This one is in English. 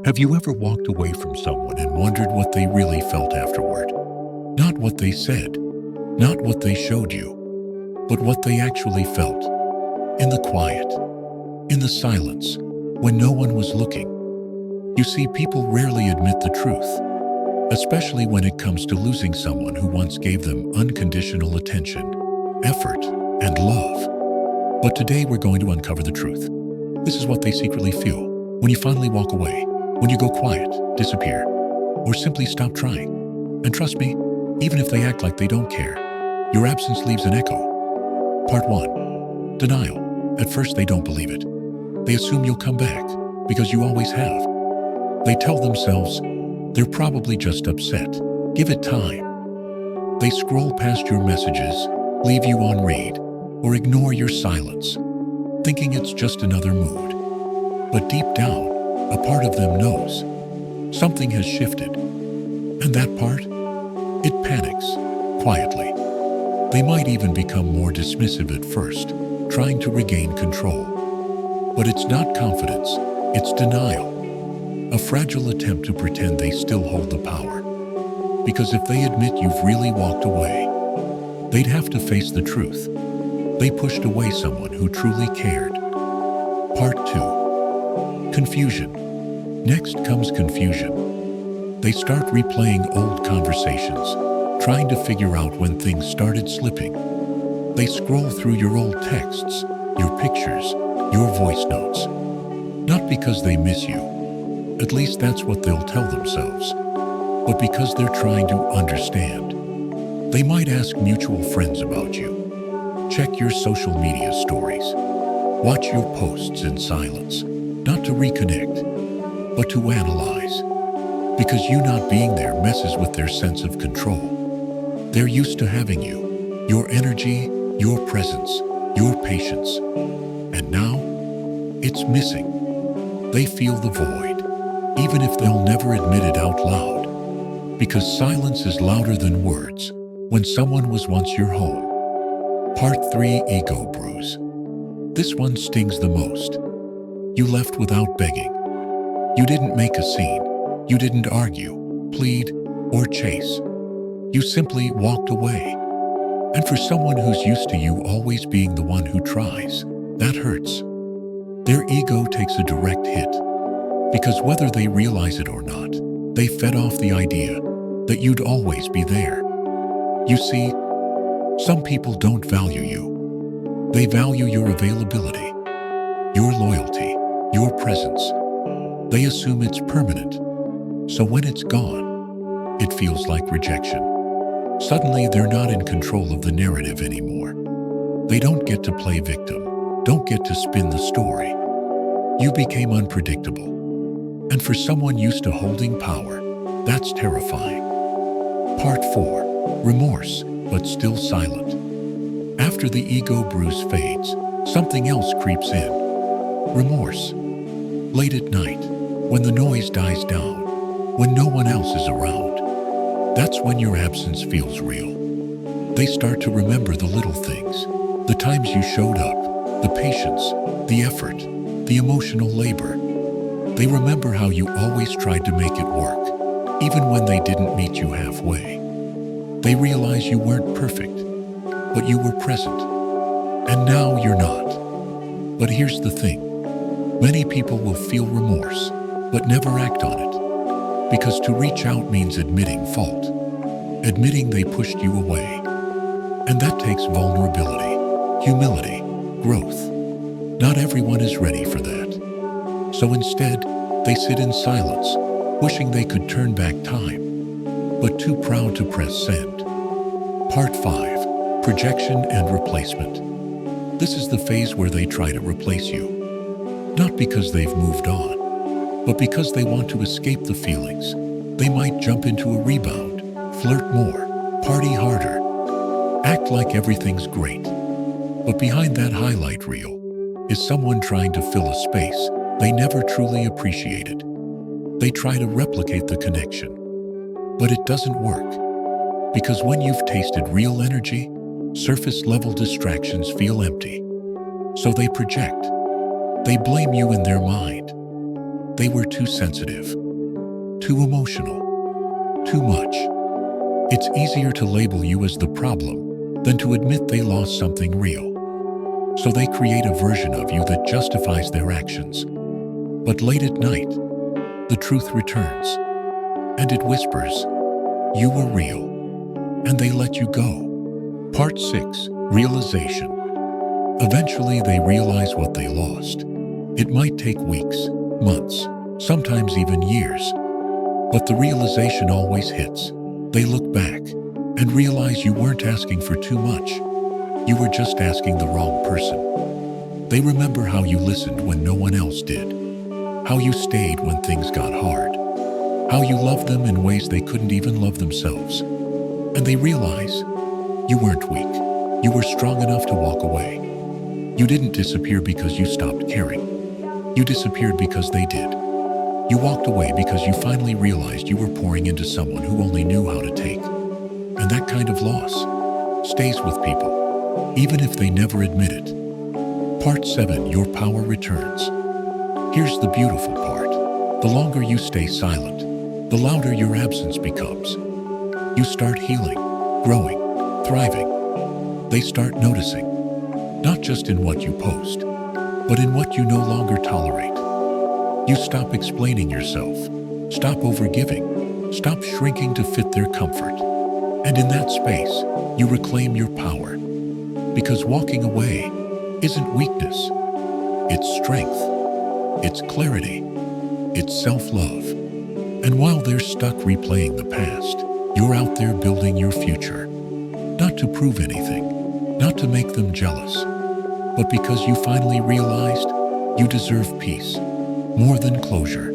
Have you ever walked away from someone and wondered what they really felt afterward? Not what they said, not what they showed you, but what they actually felt. In the quiet, in the silence, when no one was looking. You see, people rarely admit the truth, especially when it comes to losing someone who once gave them unconditional attention, effort, and love. But today we're going to uncover the truth. This is what they secretly feel when you finally walk away. When you go quiet, disappear, or simply stop trying. And trust me, even if they act like they don't care, your absence leaves an echo. Part 1. Denial. At first they don't believe it. They assume you'll come back, because you always have. They tell themselves, they're probably just upset. Give it time. They scroll past your messages, leave you on read, or ignore your silence, thinking it's just another mood. But deep down, a part of them knows something has shifted. And that part? It panics, quietly. They might even become more dismissive at first, trying to regain control. But it's not confidence, it's denial. A fragile attempt to pretend they still hold the power. Because if they admit you've really walked away, they'd have to face the truth. They pushed away someone who truly cared. Part 2. Confusion. Next comes confusion. They start replaying old conversations, trying to figure out when things started slipping. They scroll through your old texts, your pictures, your voice notes. Not because they miss you, at least that's what they'll tell themselves, but because they're trying to understand. They might ask mutual friends about you, check your social media stories, watch your posts in silence. Not to reconnect, but to analyze. Because you not being there messes with their sense of control. They're used to having you, your energy, your presence, your patience. And now, it's missing. They feel the void, even if they'll never admit it out loud. Because silence is louder than words when someone was once your home. Part 3. Ego bruise. This one stings the most. You left without begging. You didn't make a scene. You didn't argue, plead, or chase. You simply walked away. And for someone who's used to you always being the one who tries, that hurts. Their ego takes a direct hit. Because whether they realize it or not, they fed off the idea that you'd always be there. You see, some people don't value you. They value your availability, your loyalty, your presence. They assume it's permanent. So when it's gone, it feels like rejection. Suddenly, they're not in control of the narrative anymore. They don't get to play victim, don't get to spin the story. You became unpredictable. And for someone used to holding power, that's terrifying. Part 4. Remorse, but still silent. After the ego bruise fades, something else creeps in. Remorse. Late at night, when the noise dies down, when no one else is around, that's when your absence feels real. They start to remember the little things, the times you showed up, the patience, the effort, the emotional labor. They remember how you always tried to make it work, even when they didn't meet you halfway. They realize you weren't perfect, but you were present. And now you're not. But here's the thing. Many people will feel remorse, but never act on it. Because to reach out means admitting fault, admitting they pushed you away. And that takes vulnerability, humility, growth. Not everyone is ready for that. So instead, they sit in silence, wishing they could turn back time, but too proud to press send. Part 5. Projection and replacement. This is the phase where they try to replace you. Not because they've moved on, but because they want to escape the feelings. They might jump into a rebound, flirt more, party harder, act like everything's great. But behind that highlight reel is someone trying to fill a space they never truly appreciated. They try to replicate the connection, but it doesn't work. Because when you've tasted real energy, surface-level distractions feel empty. So they project. They blame you in their mind. They were too sensitive, too emotional, too much. It's easier to label you as the problem than to admit they lost something real. So they create a version of you that justifies their actions. But late at night, the truth returns, and it whispers, "You were real," and they let you go. Part 6. Realization. Eventually, they realize what they lost. It might take weeks, months, sometimes even years. But the realization always hits. They look back and realize you weren't asking for too much. You were just asking the wrong person. They remember how you listened when no one else did, how you stayed when things got hard, how you loved them in ways they couldn't even love themselves. And they realize you weren't weak. You were strong enough to walk away. You didn't disappear because you stopped caring. You disappeared because they did. You walked away because you finally realized you were pouring into someone who only knew how to take. And that kind of loss stays with people, even if they never admit it. Part 7. Your power returns. Here's the beautiful part. The longer you stay silent, the louder your absence becomes. You start healing, growing, thriving. They start noticing, not just in what you post, but in what you no longer tolerate. You stop explaining yourself, stop overgiving, stop shrinking to fit their comfort. And in that space, you reclaim your power. Because walking away isn't weakness. It's strength. It's clarity. It's self-love. And while they're stuck replaying the past, you're out there building your future. Not to prove anything, not to make them jealous, but because you finally realized you deserve peace more than closure.